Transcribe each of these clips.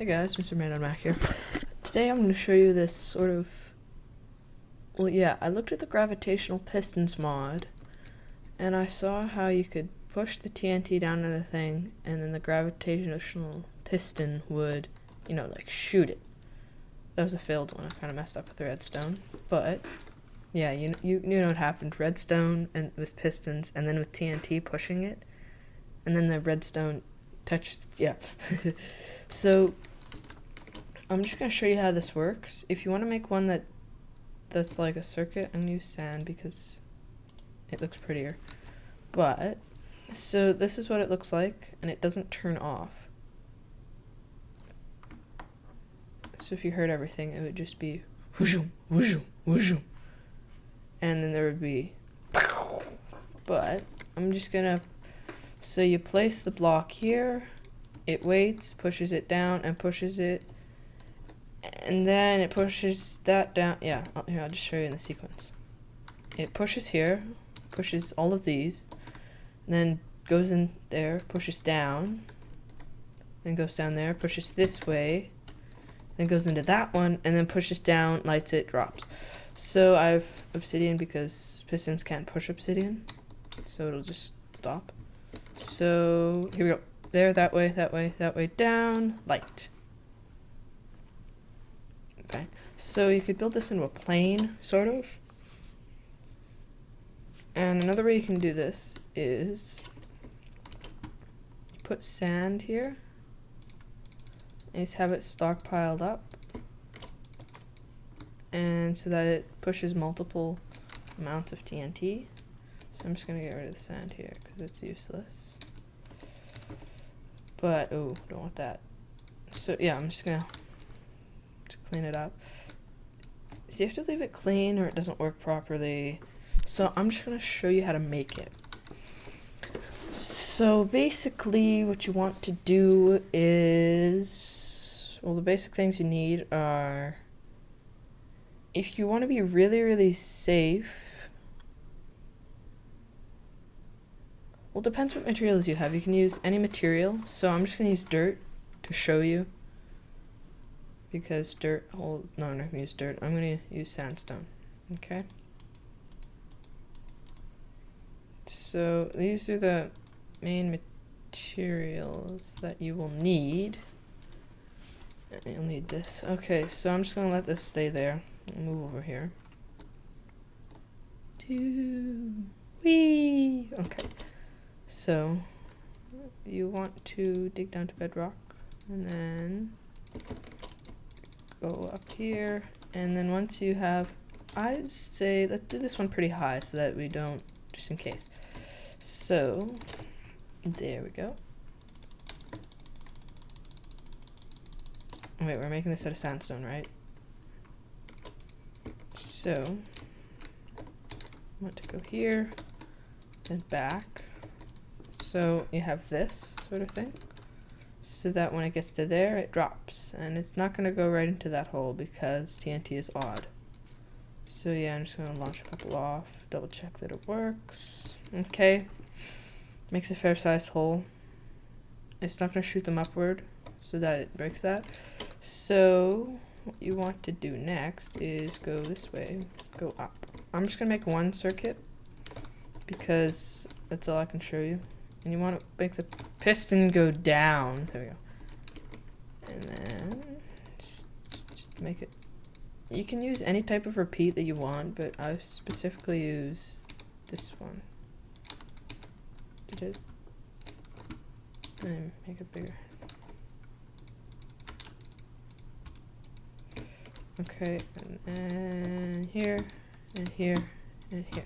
Hey guys, MrMadeOnAMac here. Today I'm going to show you this sort of... Well, yeah, I looked at the gravitational pistons mod, and I saw how you could push the TNT down in the thing, and then the gravitational piston would, like shoot it. That was a failed one. I kind of messed up with the redstone, but yeah, you know what happened. Redstone and with pistons, and then with TNT pushing it, and then the redstone touches. Yeah. So I'm just gonna show you how this works. If you want to make one that's like a circuit, I'm gonna use sand because it looks prettier. But so this is what it looks like, and it doesn't turn off. So if you heard everything, it would just be whooshum, whooshum, whooshum, and then there would be. But I'm just gonna. So you place the block here. It waits, pushes it down, and pushes it, and then it pushes that down. Yeah, here, I'll just show you in the sequence. It pushes here, pushes all of these, then goes in there, pushes down, then goes down there, pushes this way, then goes into that one, and then pushes down, lights it, drops. So I have obsidian because pistons can't push obsidian, so it'll just stop. So here we go. There, that way, that way, that way, down, light. Okay, so you could build this into a plane, sort of. And another way you can do this is you put sand here, and just have it stockpiled up, and so that it pushes multiple amounts of TNT. So I'm just gonna get rid of the sand here because it's useless. But, oh, don't want that. So, yeah, I'm just gonna clean it up. So you have to leave it clean or it doesn't work properly. So I'm just gonna show you how to make it. So basically what you want to do is, well, the basic things you need are, if you want to be really, really safe, well, depends what materials you have. You can use any material. So I'm just going to use dirt to show you. Because dirt holds... No, I'm not going to use dirt. I'm going to use sandstone. Okay? So these are the main materials that you will need. And you'll need this. Okay, so I'm just going to let this stay there. I'll move over here. Whee! Okay. So you want to dig down to bedrock and then go up here, and then once you have, I'd say let's do this one pretty high so that we don't, just in case. So there we go. Wait, we're making this out of sandstone, right? So I want to go here and back. So you have this sort of thing, so that when it gets to there, it drops, and it's not going to go right into that hole because TNT is odd. So yeah, I'm just going to launch a couple off, double check that it works. Okay, makes a fair sized hole. It's not going to shoot them upward, so that it breaks that. So what you want to do next is go this way, go up. I'm just going to make one circuit because that's all I can show you. And you want to make the piston go down. There we go. And then just make it. You can use any type of repeat that you want, but I specifically use this one. And make it bigger. Okay, and here, and here, and here.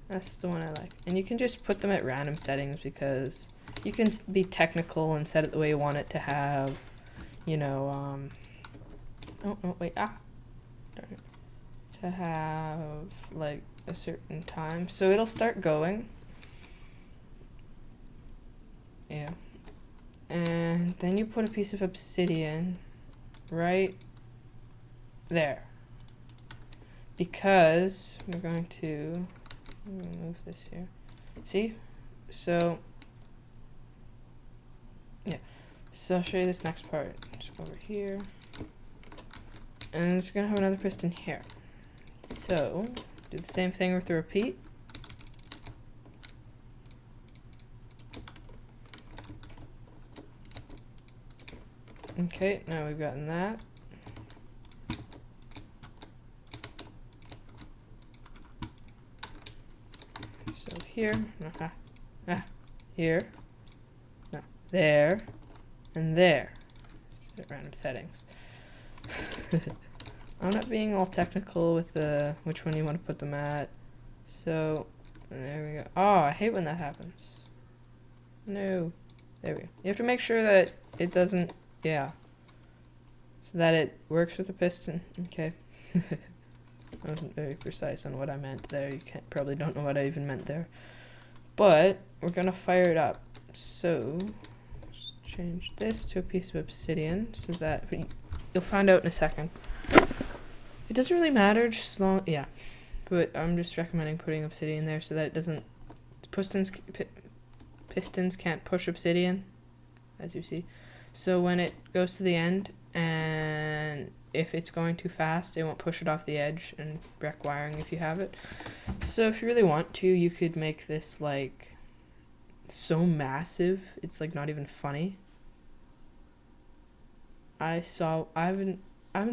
That's the one I like. And you can just put them at random settings because you can be technical and set it the way you want it to have, to have like a certain time. So it'll start going. Yeah. And then you put a piece of obsidian right there. Because we're going to move this here. See? So, yeah. So I'll show you this next part. Just go over here. And it's gonna have another piston here. So, do the same thing with the repeat. Okay, now we've gotten that. So here, here, no, there, and there. Set random settings. I'm not being all technical with which one you want to put them at. So, there we go. Oh, I hate when that happens. No. There we go. You have to make sure that it doesn't, yeah. So that it works with the piston. Okay. I wasn't very precise on what I meant there. You probably don't know what I even meant there. But we're gonna fire it up. So let's change this to a piece of obsidian so that you'll find out in a second. It doesn't really matter, just as long, yeah. But I'm just recommending putting obsidian there so that it doesn't, pistons can't push obsidian, as you see. So when it goes to the end, and if it's going too fast, it won't push it off the edge and wreck wiring if you have it. So if you really want to, you could make this like so massive, it's like not even funny. I haven't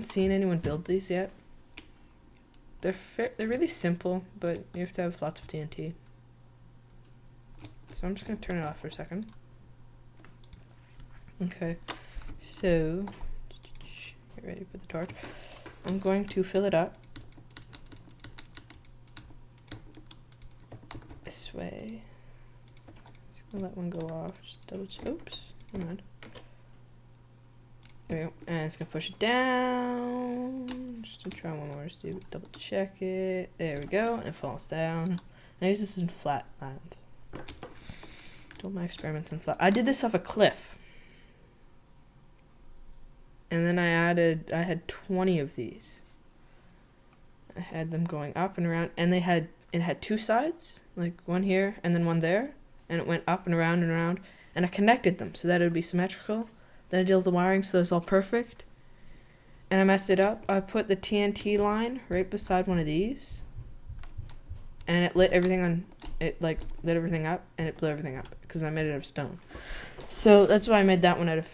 seen anyone build these yet. They're really simple, but you have to have lots of TNT. So I'm just gonna turn it off for a second. Okay, so get ready for the torch. I'm going to fill it up this way. Just gonna let one go off. Just double check. Oops, never mind. There we go. And it's gonna push it down. Just to try one more. Just to double check it. There we go. And it falls down. I use this in flat land. Do all my experiments in flat. I did this off a cliff. And then I had 20 of these. I had them going up and around, and it had two sides, like one here and then one there, and it went up and around, and I connected them so that it would be symmetrical. Then I did all the wiring so it was all perfect. And I messed it up. I put the TNT line right beside one of these, and it lit everything on. It like lit everything up, and it blew everything up because I made it out of stone. So that's why I made that one out of.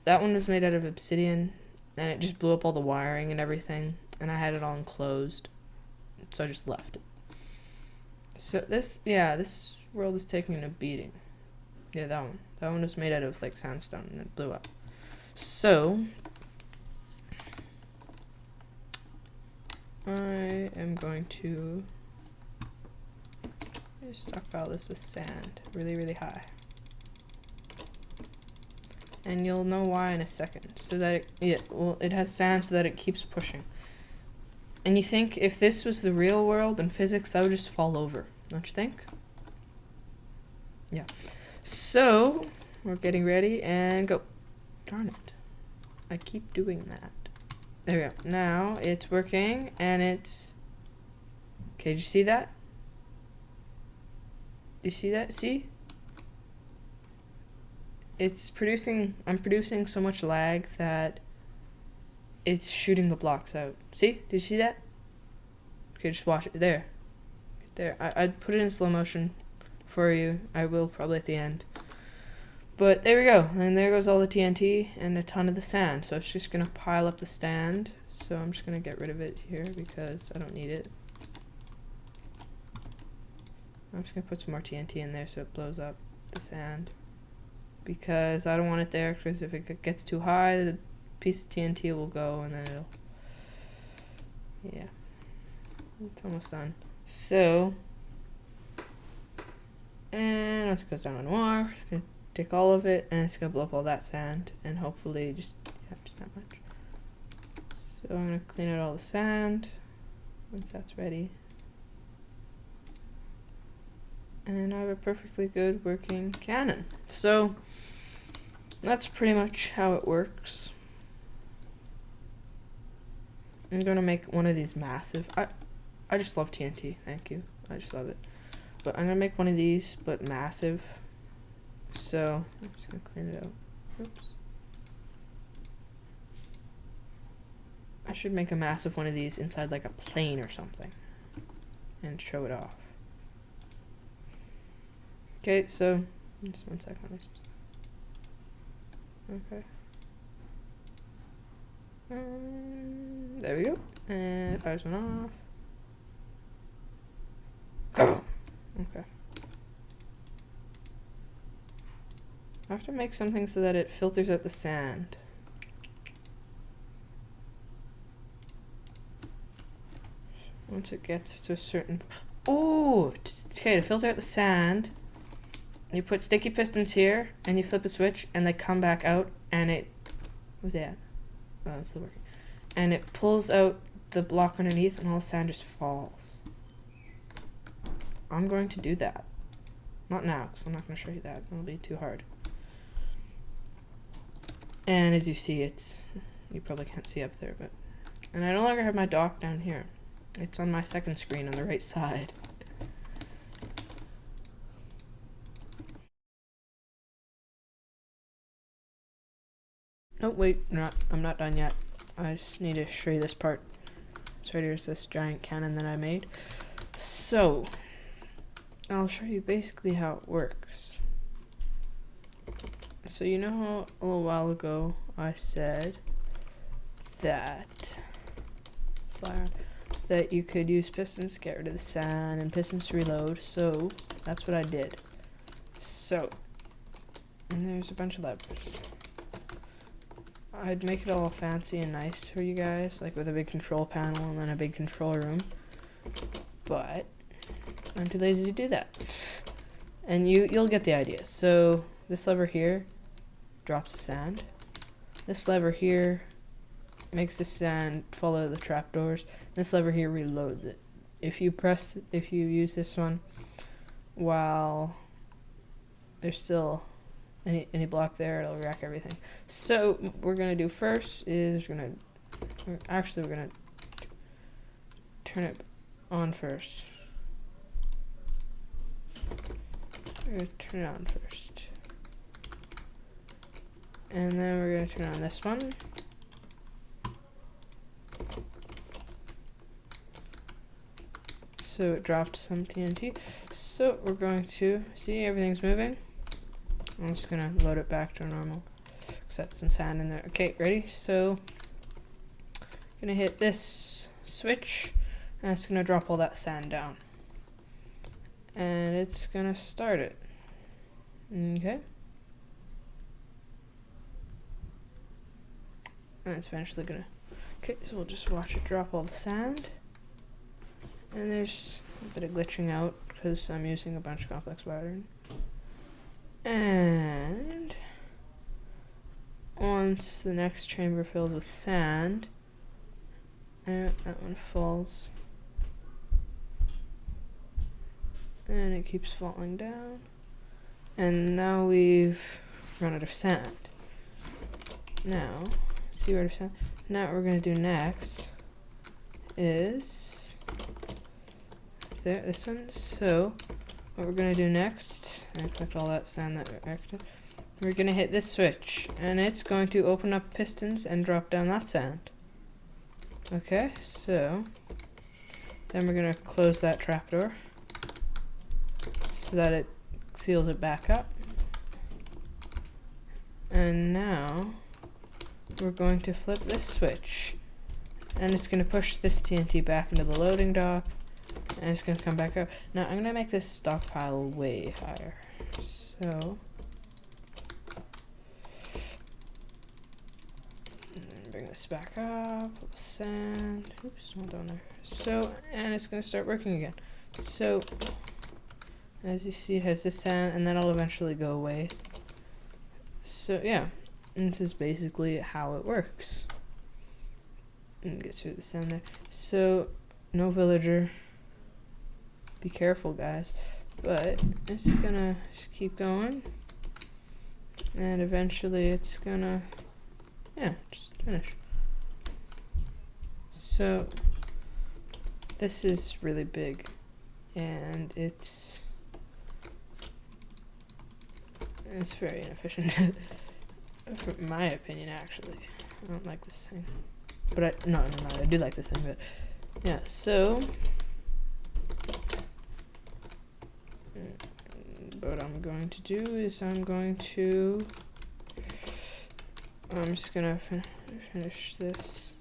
That one was made out of obsidian, and it just blew up all the wiring and everything, and I had it all enclosed, so I just left it. So this world is taking a beating. Yeah, that one was made out of like sandstone, and it blew up. So I am going to stockpile this with sand, really, really high. And you'll know why in a second. So that it has sand so that it keeps pushing. And you think if this was the real world and physics, that would just fall over, don't you think? Yeah. So we're getting ready and go. Darn it. I keep doing that. There we go. Now it's working and it's okay, did you see that? You see that? See? I'm producing so much lag that it's shooting the blocks out. See? Did you see that? Okay, just watch it. There. There. I'd put it in slow motion for you. I will probably at the end. But there we go. And there goes all the TNT and a ton of the sand. So it's just going to pile up the stand. So I'm just going to get rid of it here because I don't need it. I'm just going to put some more TNT in there so it blows up the sand. Because I don't want it there, because if it gets too high, the piece of TNT will go, and then it'll... Yeah. It's almost done. So... And once it goes down one more, it's going to take all of it, and it's going to blow up all that sand, and hopefully just that much. So I'm going to clean out all the sand, once that's ready. And I have a perfectly good working cannon. So that's pretty much how it works. I'm gonna make one of these massive. I just love TNT. Thank you. I just love it. But I'm gonna make one of these, but massive. So I'm just gonna clean it out. Oops. I should make a massive one of these inside like a plane or something and show it off. Okay, so just 1 second. Okay. There we go. And fires went off. Go. Okay. I have to make something so that it filters out the sand. Once it gets to a certain... Oh! Okay, to filter out the sand, you put sticky pistons here, and you flip a switch, and they come back out, and it... What's that? Oh, it's still working. And it pulls out the block underneath, and all the sand just falls. I'm going to do that. Not now, because I'm not going to show you that. It'll be too hard. And as you see, it's... You probably can't see up there, but... And I no longer have my dock down here. It's on my second screen on the right side. Oh, wait, I'm not done yet. I just need to show you this part. So here's this giant cannon that I made. So, I'll show you basically how it works. So you know how a little while ago I said that you could use pistons to get rid of the sand and pistons to reload, so that's what I did. So, and there's a bunch of levers. I'd make it all fancy and nice for you guys, like with a big control panel and then a big control room, but I'm too lazy to do that. And you'll get the idea. So this lever here drops the sand. This lever here makes the sand fall out of the trapdoors. This lever here reloads it. If you use this one while there's still any block there, it'll wreck everything. So what we're gonna do first is we're gonna turn it on first. We're gonna turn it on first. And then we're gonna turn on this one. So it dropped some TNT. So we're going to see everything's moving. I'm just gonna load it back to normal. Set some sand in there. Okay, ready? So gonna hit this switch and it's gonna drop all that sand down. And it's gonna start it. Okay. And it's eventually gonna... Okay, so we'll just watch it drop all the sand. And there's a bit of glitching out because I'm using a bunch of complex wiring. And once the next chamber fills with sand, and that one falls. And it keeps falling down. And now we've run out of sand. Now, see where to sand. Now what we're going to do next is this one. So what we're going to do next, and collect all that sand that we acted, we're going to hit this switch and it's going to open up pistons and drop down that sand. Okay, so then we're going to close that trapdoor so that it seals it back up. And now we're going to flip this switch and it's going to push this TNT back into the loading dock and it's going to come back up. Now I'm going to make this stockpile way higher. So bring this back up, sand, oops, not down there. So, and it's going to start working again. So as you see, it has this sand and then it'll eventually go away. So yeah, and this is basically how it works. And get through the sand there. So no villager. Be careful, guys. But it's gonna just keep going, and eventually it's gonna, yeah, just finish. So this is really big, and it's very inefficient. In my opinion, actually. I don't like this thing. But no, I do like this thing, but yeah, so what I'm going to do is I'm just gonna finish this.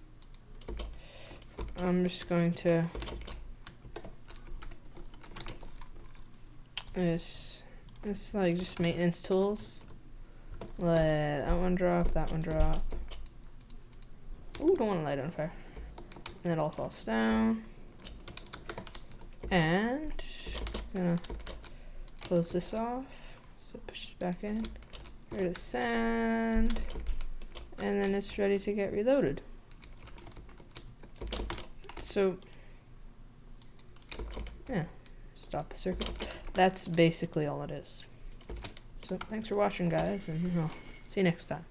I'm just going to it's like just maintenance tools. Let that one drop, that one drop. Ooh, don't want to light it on fire. And it all falls down. And gonna close this off. So push it back in. Get rid of the sand. And then it's ready to get reloaded. So yeah, stop the circuit. That's basically all it is. So thanks for watching, guys, and see you next time.